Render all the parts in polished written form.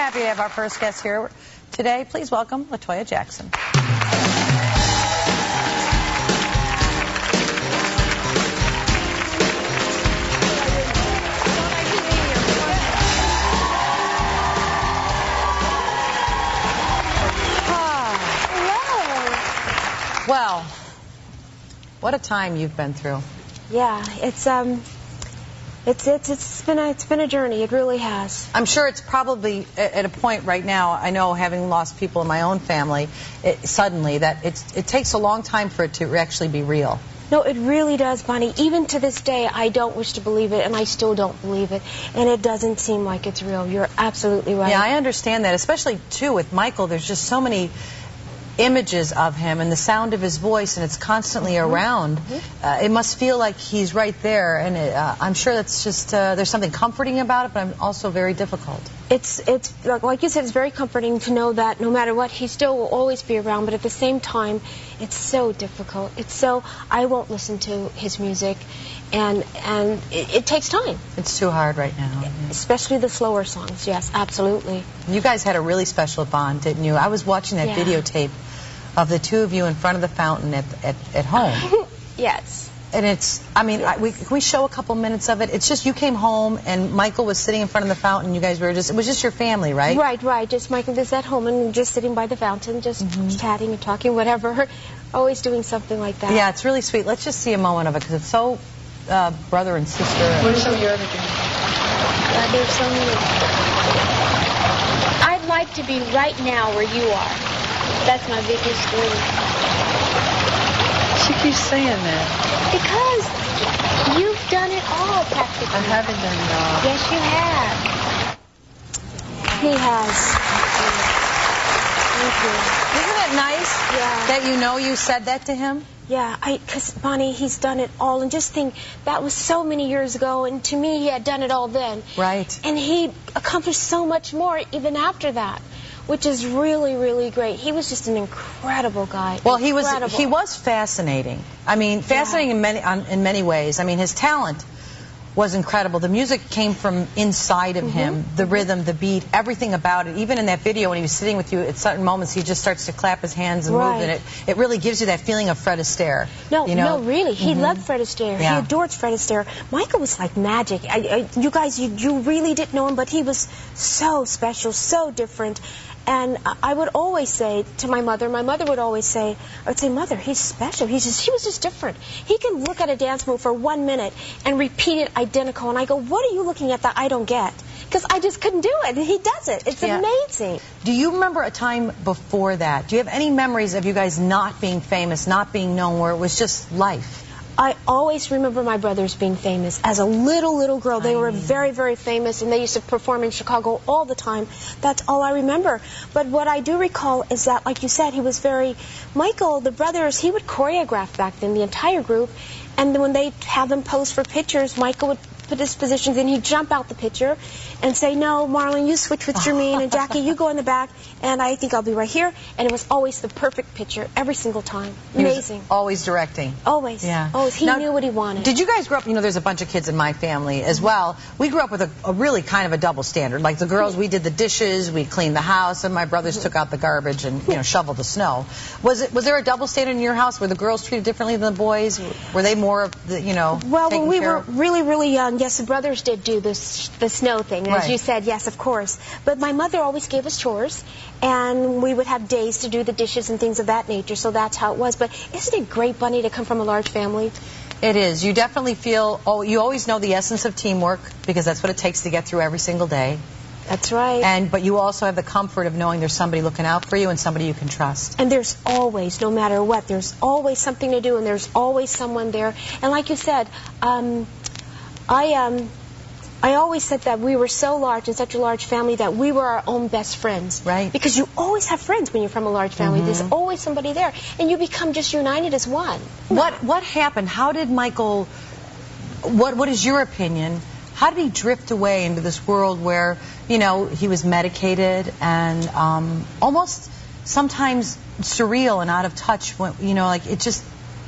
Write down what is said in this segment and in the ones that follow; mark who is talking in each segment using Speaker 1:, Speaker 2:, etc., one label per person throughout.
Speaker 1: happy to have our first guest here today. Please welcome Toya Jackson. Well, what a time you've been through.
Speaker 2: Yeah, it's been a journey. It really has.
Speaker 1: I'm sure it's probably at a point right now. I know, having lost people in my own family, suddenly that it takes a long time for it to actually be real.
Speaker 2: No, it really does, Bonnie. Even to this day, I don't wish to believe it, and I still don't believe it. And it doesn't seem like it's real. You're absolutely right.
Speaker 1: Yeah, I understand that, especially too with Michael. There's just so many images of him and the sound of his voice, and it's constantly around. It must feel like he's right there, and I'm sure that's just there's something comforting about it, but also very difficult.
Speaker 2: It's like you said, it's very comforting to know that no matter what, he still will always be around, but at the same time, it's so difficult. I won't listen to his music, and it takes time.
Speaker 1: It's too hard right now.
Speaker 2: Especially the slower songs, yes, absolutely.
Speaker 1: You guys had a really special bond, didn't you? I was watching that videotape of the two of you in front of the fountain at home.
Speaker 2: Yes.
Speaker 1: And it's, I mean, can we show a couple minutes of it? It's just you came home and Michael was sitting in front of the fountain. You guys were just, it was just your family, right?
Speaker 2: Right. Just Michael was at home and just sitting by the fountain, just chatting and talking, whatever. Always doing something like that.
Speaker 1: Yeah, it's really sweet. Let's just see a moment of it because it's so brother and sister.
Speaker 3: What is your everything?
Speaker 4: There's so many. I'd like to be right now where you are. That's my biggest dream.
Speaker 3: She keeps saying that.
Speaker 4: Because you've done it all, practically.
Speaker 3: I haven't done it all.
Speaker 4: Yes, you have.
Speaker 2: He has. Thank you.
Speaker 1: Isn't it nice that you know you said that to him?
Speaker 2: Yeah, because, Bonnie, he's done it all. And just think, that was so many years ago, and to me, he had done it all then.
Speaker 1: Right.
Speaker 2: And he accomplished so much more even after that, which is really, really great. He was just an incredible guy.
Speaker 1: Well, he was fascinating. I mean, fascinating in many ways. I mean, his talent was incredible. The music came from inside of him, the rhythm, the beat, everything about it. Even in that video when he was sitting with you, at certain moments he just starts to clap his hands and move, and it really gives you that feeling of Fred Astaire.
Speaker 2: No,
Speaker 1: you know?
Speaker 2: no, really. He loved Fred Astaire.
Speaker 1: Yeah.
Speaker 2: He adored Fred Astaire. Michael was like magic. You guys, you really didn't know him, but he was so special, so different. And I would always say to my mother would always say, I would say, Mother, he's special. He was just different. He can look at a dance move for 1 minute and repeat it identical. And I go, what are you looking at that I don't get? Because I just couldn't do it. And he does it. It's amazing.
Speaker 1: Do you remember a time before that? Do you have any memories of you guys not being famous, not being known, where it was just life?
Speaker 2: I always remember my brothers being famous. As a little girl, they were very, very famous, and they used to perform in Chicago all the time. That's all I remember. But what I do recall is that, like you said, he was Michael, the brothers, he would choreograph back then, the entire group, and then when they'd have them pose for pictures, Michael would put his positions in, he'd jump out the picture and say, no, Marlon, you switch with Jermaine, and Jackie, you go in the back, and I think I'll be right here. And it was always the perfect picture every single time. Amazing.
Speaker 1: Always directing.
Speaker 2: Always.
Speaker 1: Yeah.
Speaker 2: Always. He knew what he wanted.
Speaker 1: Did you guys grow up, you know, there's a bunch of kids in my family as well. We grew up with a really kind of a double standard. Like the girls, we did the dishes, we cleaned the house, and my brothers took out the garbage and, you know, shoveled the snow. Was there a double standard in your house? Were the girls treated differently than the boys? Were they more of the, you know,
Speaker 2: well, when we were really, really young, yes, the brothers did do the snow thing. As you said, yes, of course. But my mother always gave us chores, and we would have days to do the dishes and things of that nature, so that's how it was. But isn't it great, Bunny, to come from a large family?
Speaker 1: It is. You definitely feel, you always know the essence of teamwork, because that's what it takes to get through every single day.
Speaker 2: That's right.
Speaker 1: But you also have the comfort of knowing there's somebody looking out for you and somebody you can trust.
Speaker 2: And there's always, no matter what, there's always something to do, and there's always someone there. And like you said, I always said that we were so large and such a large family that we were our own best friends.
Speaker 1: Right.
Speaker 2: Because you always have friends when you're from a large family. There's always somebody there. And you become just united as one.
Speaker 1: What happened? How did Michael, what is your opinion? How did he drift away into this world where, you know, he was medicated and almost sometimes surreal and out of touch? When, you know, like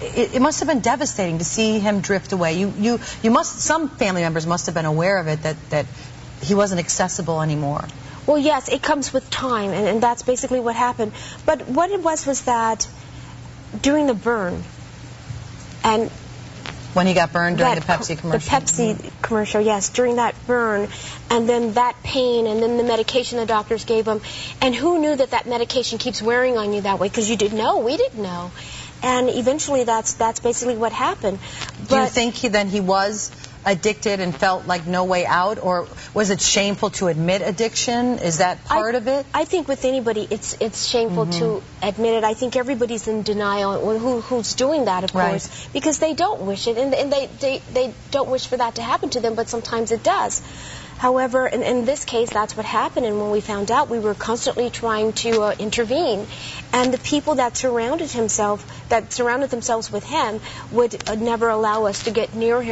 Speaker 1: it must have been devastating to see him drift away. Some family members must have been aware of it, that he wasn't accessible anymore.
Speaker 2: Well, yes, it comes with time, and that's basically what happened. But what it was that during the burn, and
Speaker 1: when he got burned during the Pepsi commercial.
Speaker 2: The Pepsi commercial, yes, during that burn, and then that pain, and then the medication the doctors gave him. And who knew that that medication keeps wearing on you that way? Because you didn't know. We didn't know. And eventually that's basically what happened. But
Speaker 1: do you think then he was addicted and felt like no way out, or was it shameful to admit addiction? Is that part of it?
Speaker 2: I think with anybody it's shameful to admit it. I think everybody's in denial who's doing that, of course, because they don't wish it, and they don't wish for that to happen to them, but sometimes it does. However, in this case, that's what happened, and when we found out, we were constantly trying to intervene, and the people that surrounded themselves with him would never allow us to get near him